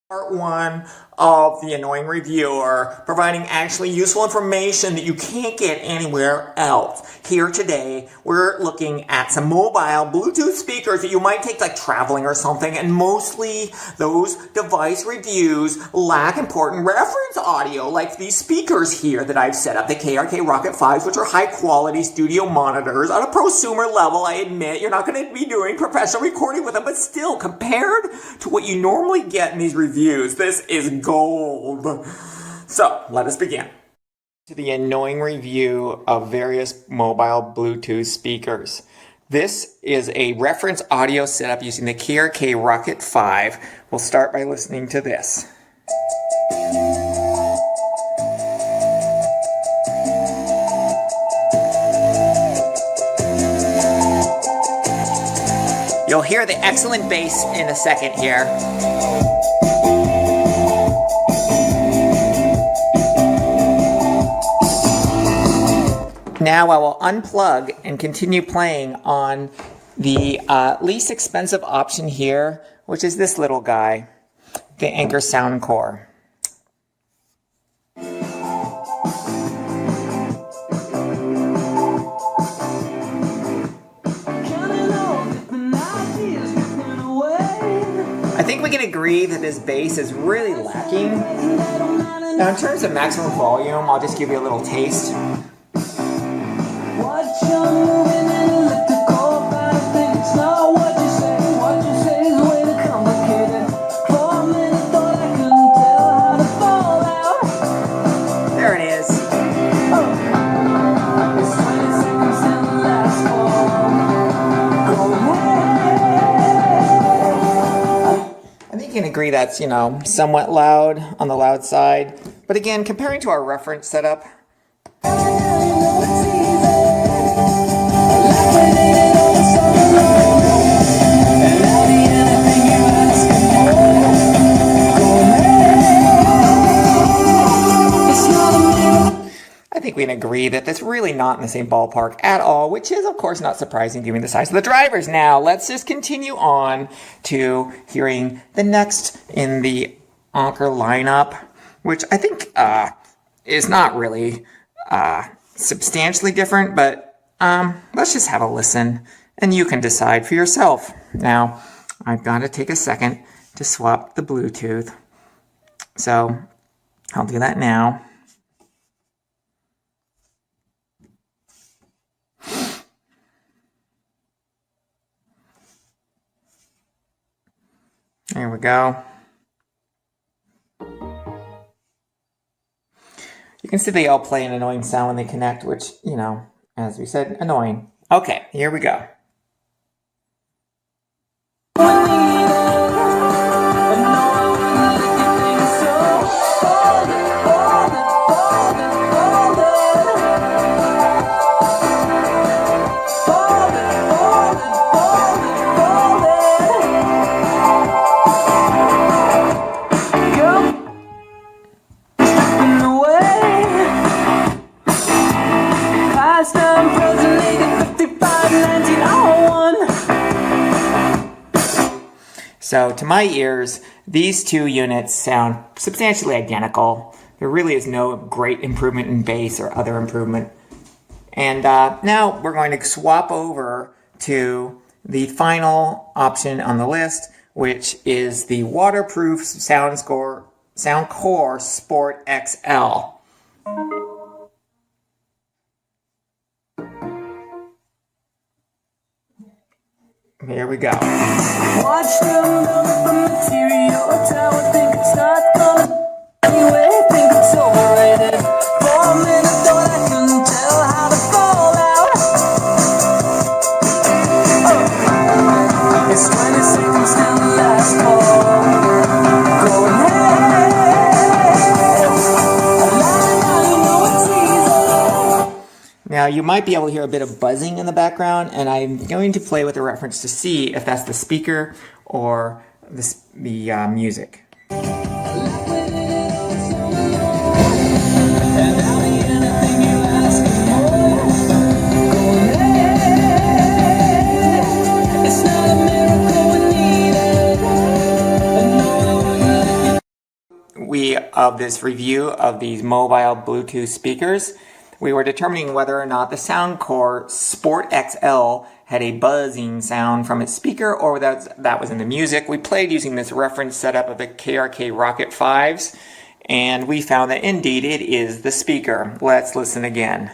Part one of The Annoying Reviewer, providing actually useful information that you can't get anywhere else. Here today, we're looking at some mobile Bluetooth speakers that you might take like traveling or something, and mostly those device reviews lack important reference audio, like these speakers here that I've set up, the KRK Rocket 5s, which are high quality studio monitors. On a prosumer level, I admit, you're not going to be doing professional recording with them, but still, compared to what you normally get in these reviews, this is gold. So, let us begin. To the annoying review of various mobile Bluetooth speakers. This is a reference audio setup using the KRK Rocket 5. We'll start by listening to this. You'll hear the excellent bass in a second here. Now I will unplug and continue playing on the least expensive option here, which is this little guy, the Anker Soundcore. I think we can agree that this bass is really lacking. Now in terms of maximum volume, I'll just give you a little taste. There it is. I think you can agree that's, somewhat loud on the loud side. But again, comparing to our reference setup, I think we can agree that that's really not in the same ballpark at all, which is, of course, not surprising given the size of the drivers. Now, let's just continue on to hearing the next in the Anker lineup, which I think is not really substantially different, but let's just have a listen, and you can decide for yourself. Now, I've got to take a second to swap the Bluetooth, so I'll do that now. There we go. You can see they all play an annoying sound when they connect, which, as we said, annoying. Okay, here we go. So, to my ears, these two units sound substantially identical. There really is no great improvement in bass or other improvement. And now we're going to swap over to the final option on the list, which is the waterproof Soundcore Sport XL. Here we go. Watch them build up a material tower, think it's not gonna anyway, think it's overrated. For a minute thought I couldn't tell how to fall out. Oh. It's 20 seconds till the last call. Go ahead. Now you might be able to hear a bit of buzzing in the background, and I'm going to play with a reference to see if that's the speaker or the music. of this review of these mobile Bluetooth speakers, we were determining whether or not the Soundcore Sport XL had a buzzing sound from its speaker or that was in the music. We played using this reference setup of the KRK Rocket 5s, and we found that indeed it is the speaker. Let's listen again.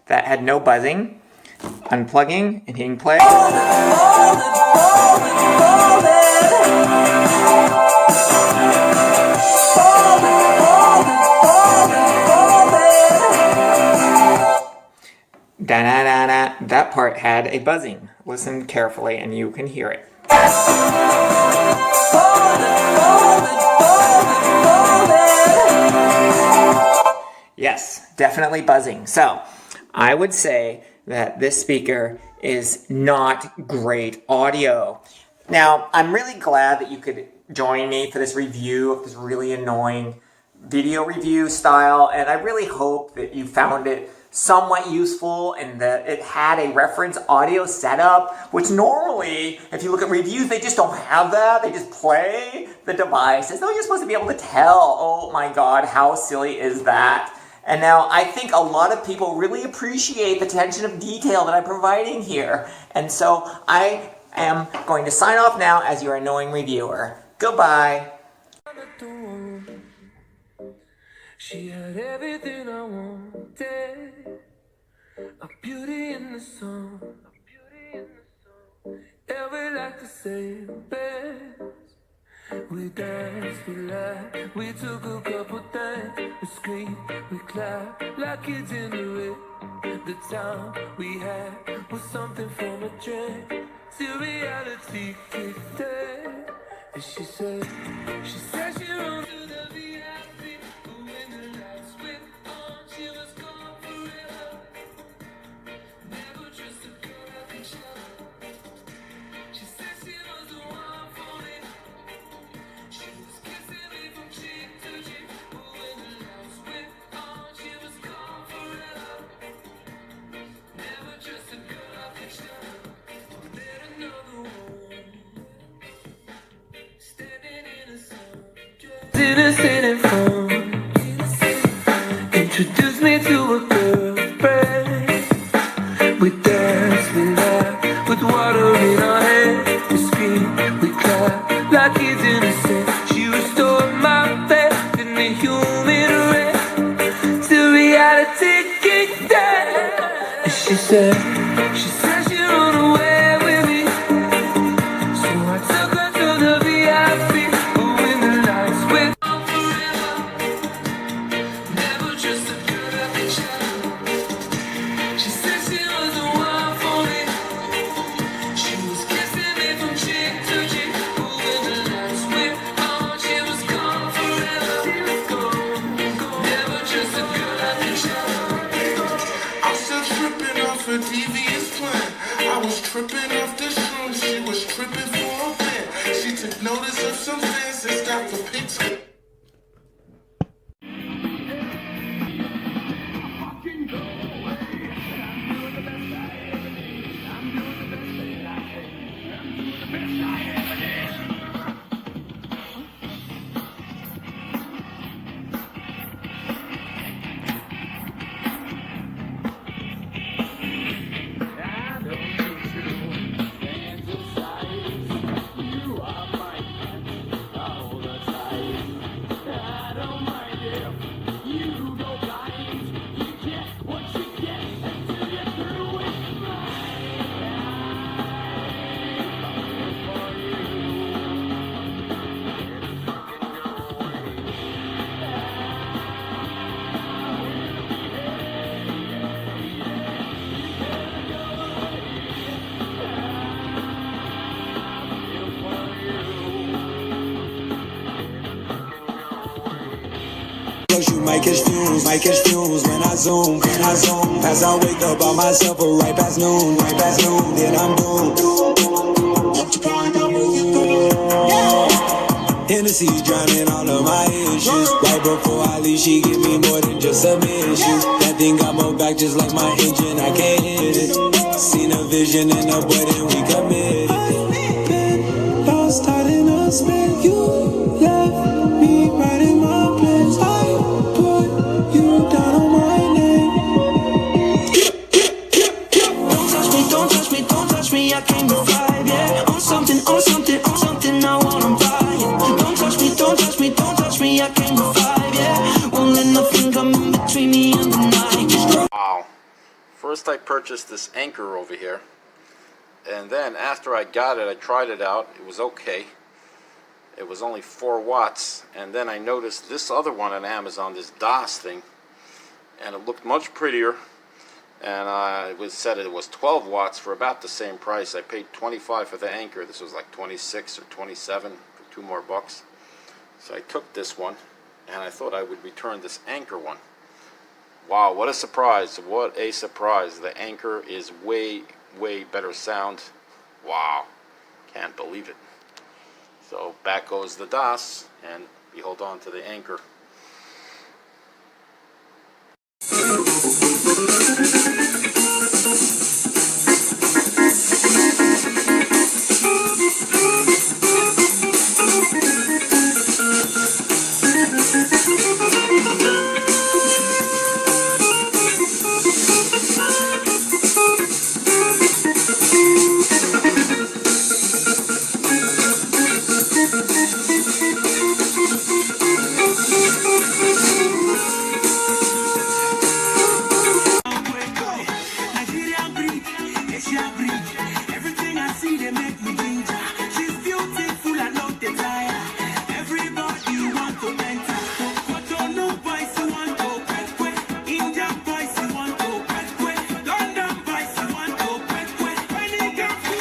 That had no buzzing. Unplugging and hitting play. Da-da-da-da. That part had a buzzing. Listen carefully and you can hear it. Yes, definitely buzzing. So, I would say that this speaker is not great audio. Now, I'm really glad that you could join me for this review of this really annoying video review style, and I really hope that you found it somewhat useful and that it had a reference audio setup, which normally, if you look at reviews, they just don't have that. They just play the device as though you're supposed to be able to tell. Oh my God, how silly is that? And now I think a lot of people really appreciate the attention of detail that I'm providing here. And so I am going to sign off now as your annoying reviewer. Goodbye. She had everything I wanted. A beauty in the sun. Ever like the same best. We danced, we laughed, we took a couple things. We screamed, we clapped like kids in the rain. The time we had was something from a dream. Till reality kicked in. And she said she runs to the VIP. But when the lights went on, she was gone forever. Never just a girl I could show. She said she was the one for me. She was kissing me from cheek to cheek. But when the lights went on, she was gone forever. Never just a girl I could show. Met another one, standing in a sundress, innocent and fun. Introduced me to a girlfriend. We danced, we laughed, with water in our hands. We screamed, we clapped, like kids innocent. She restored my faith in the human race. Till reality kicked in. And she said she'd run away with me. So I took her to the VIP. But when the lights went on forever, never just a girl I could show. She said she was the one for me. She was kissing me from cheek to cheek. But when the lights went on, she was gone forever. Never just a girl I could show. I'm still tripping off a devious plan. I was tripping off the shrooms, she was tripping for a bit. She took notice of some fans and stopped for pics. You might catch fumes when I zoom. As I wake up by myself, or right past noon, then I'm doomed. Hennessy drowning all of my issues. Right before I leave, she give me more than just submission. That thing got more back just like my engine, I can't hit it. Seen a vision in the boy, then we committed. Lost, started spent. You left me right in my place. I put you down on my name. Don't touch me, don't touch me, don't touch me. I came with five, yeah. On something, on something, on something. I wanna buy it. Don't touch me, don't touch me, don't touch me. I came with five, yeah. Won't let nothing come in between me and the night. Just Wow. First I purchased this Anker over here, and then after I got it, I tried it out. It was okay. It was only 4 watts, and then I noticed this other one on Amazon, this DOS thing, and it looked much prettier, and it was said it was 12 watts for about the same price. I paid $25 for the Anker. This was like 26 or 27 for 2 more bucks. So I took this one, and I thought I would return this Anker one. Wow, what a surprise. What a surprise. The Anker is way, way better sound. Wow. Can't believe it. So back goes the DOS, and we hold on to the Anker. everything I see, they make me ginger. She's beautiful, I love the tire. Everybody want to enter. Cotonou boys, you want to quick. Indian boys, you want to quick. London boys, you want to quick. When you get to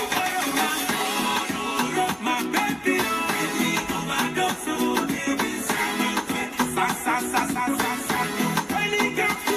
my baby, overdose, so baby, sa. When you get to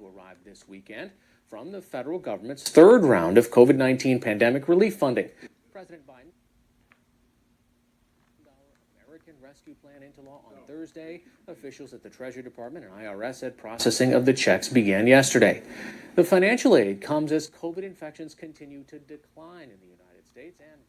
arrive this weekend from the federal government's third round of COVID-19 pandemic relief funding. President Biden American Rescue Plan into law on Thursday. Officials at the Treasury Department and IRS said processing of the checks began yesterday. The financial aid comes as COVID infections continue to decline in the United States and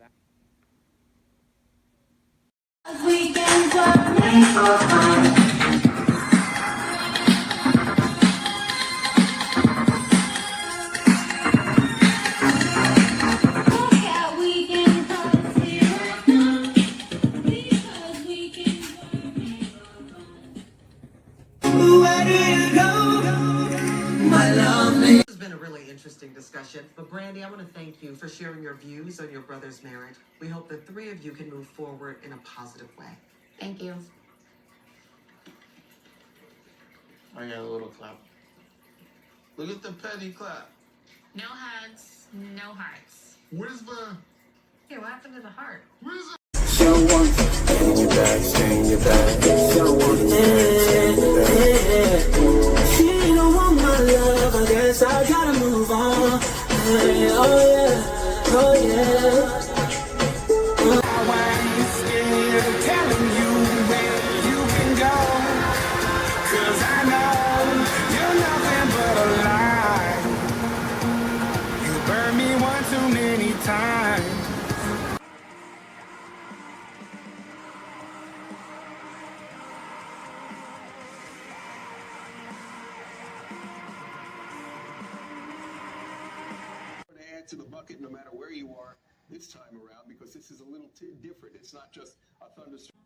This has been a really interesting discussion, but Brandy, I want to thank you for sharing your views on your brother's marriage. We hope the three of you can move forward in a positive way. Thank you. I got a little clap. Look at the petty clap. No hugs, no hearts. Where's the... Hey, what happened to the heart? Where's the... She don't want my love, I guess I gotta move on. Oh yeah. Why are you scared of telling you where you can go? 'Cause I know you're nothing but a lie. You burned me one too many times. To the bucket no matter where you are this time around because this is a little different. It's not just a thunderstorm.